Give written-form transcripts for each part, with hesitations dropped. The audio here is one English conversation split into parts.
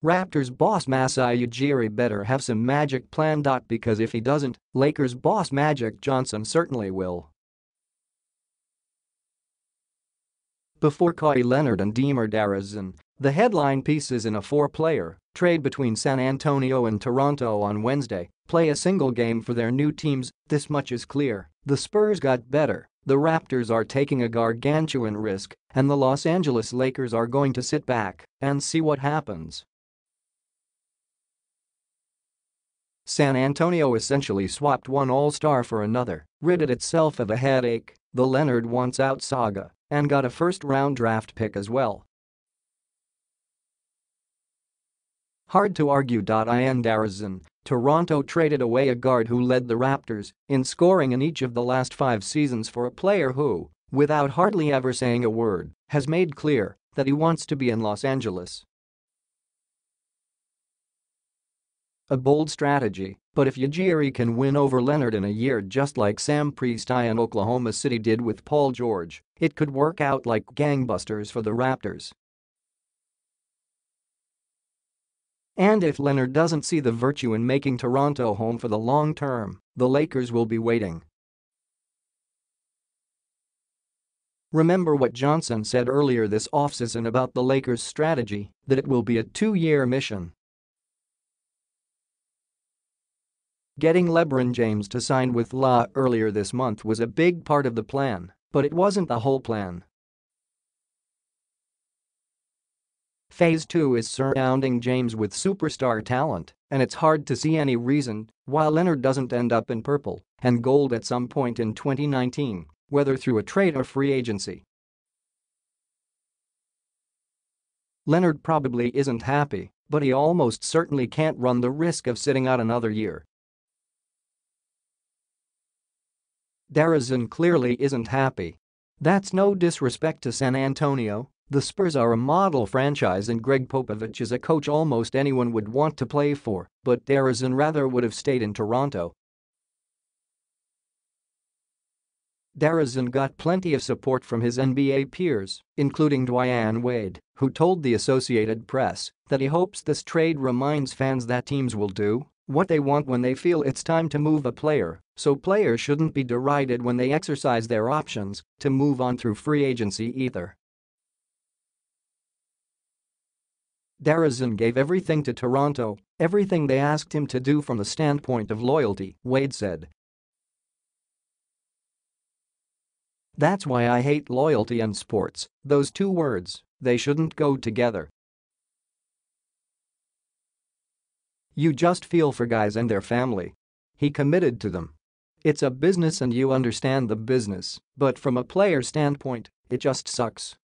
Raptors boss Masai Ujiri better have some magic plan. Because if he doesn't, Lakers boss Magic Johnson certainly will. Before Kawhi Leonard and DeMar DeRozan, the headline pieces in a four-player trade between San Antonio and Toronto on Wednesday play a single game for their new teams. This much is clear: the Spurs got better, the Raptors are taking a gargantuan risk, and the Los Angeles Lakers are going to sit back and see what happens. San Antonio essentially swapped one all-star for another, ridded itself of a headache, the Leonard-wants-out saga, and got a first-round draft pick as well. Hard to argue. In DeRozan, Toronto traded away a guard who led the Raptors in scoring in each of the last 5 seasons for a player who, without hardly ever saying a word, has made clear that he wants to be in Los Angeles. A bold strategy, but if Ujiri can win over Leonard in a year just like Sam Presti and Oklahoma City did with Paul George, it could work out like gangbusters for the Raptors. And if Leonard doesn't see the virtue in making Toronto home for the long term, the Lakers will be waiting. Remember what Johnson said earlier this offseason about the Lakers' strategy, that it will be a 2-year mission. Getting LeBron James to sign with LA earlier this month was a big part of the plan, but it wasn't the whole plan. Phase 2 is surrounding James with superstar talent, and it's hard to see any reason why Leonard doesn't end up in purple and gold at some point in 2019, whether through a trade or free agency. Leonard probably isn't happy, but he almost certainly can't run the risk of sitting out another year. DeRozan clearly isn't happy. That's no disrespect to San Antonio. The Spurs are a model franchise and Greg Popovich is a coach almost anyone would want to play for, but DeRozan rather would have stayed in Toronto. DeRozan got plenty of support from his NBA peers, including Dwyane Wade, who told the Associated Press that he hopes this trade reminds fans that teams will do what they want when they feel it's time to move a player, so players shouldn't be derided when they exercise their options to move on through free agency either. DeRozan gave everything to Toronto, everything they asked him to do from the standpoint of loyalty, Wade said. That's why I hate loyalty and sports, those two words, they shouldn't go together. You just feel for guys and their family. He committed to them. It's a business and you understand the business, but from a player standpoint, it just sucks.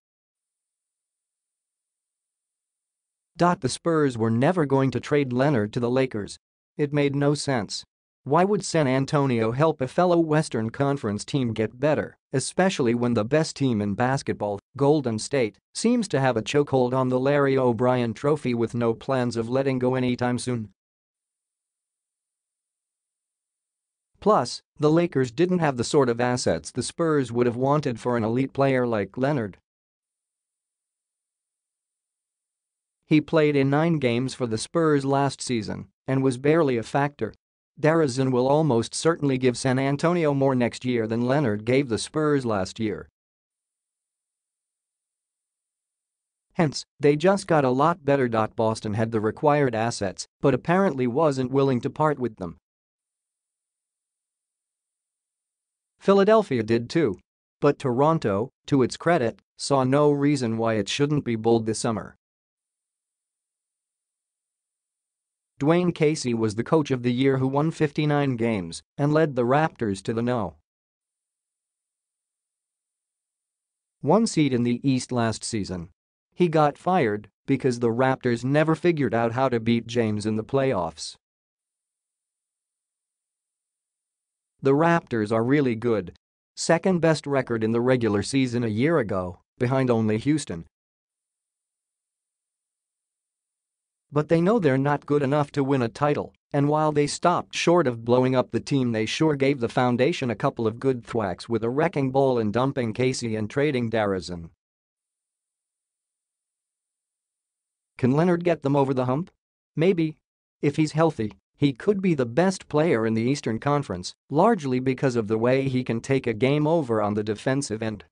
The Spurs were never going to trade Leonard to the Lakers. It made no sense. Why would San Antonio help a fellow Western Conference team get better, especially when the best team in basketball, Golden State, seems to have a chokehold on the Larry O'Brien Trophy with no plans of letting go anytime soon? Plus, the Lakers didn't have the sort of assets the Spurs would have wanted for an elite player like Leonard. He played in 9 games for the Spurs last season and was barely a factor. DeRozan will almost certainly give San Antonio more next year than Leonard gave the Spurs last year. Hence, they just got a lot better. Boston had the required assets, but apparently wasn't willing to part with them. Philadelphia did too. But Toronto, to its credit, saw no reason why it shouldn't be bold this summer. Dwayne Casey was the coach of the year who won 59 games and led the Raptors to the No. 1 seed in the East last season. He got fired because the Raptors never figured out how to beat James in the playoffs. The Raptors are really good. Second best record in the regular season a year ago, behind only Houston. But they know they're not good enough to win a title, and while they stopped short of blowing up the team, they sure gave the foundation a couple of good thwacks with a wrecking ball and dumping Casey and trading DeRozan. Can Leonard get them over the hump? Maybe. If he's healthy, he could be the best player in the Eastern Conference, largely because of the way he can take a game over on the defensive end.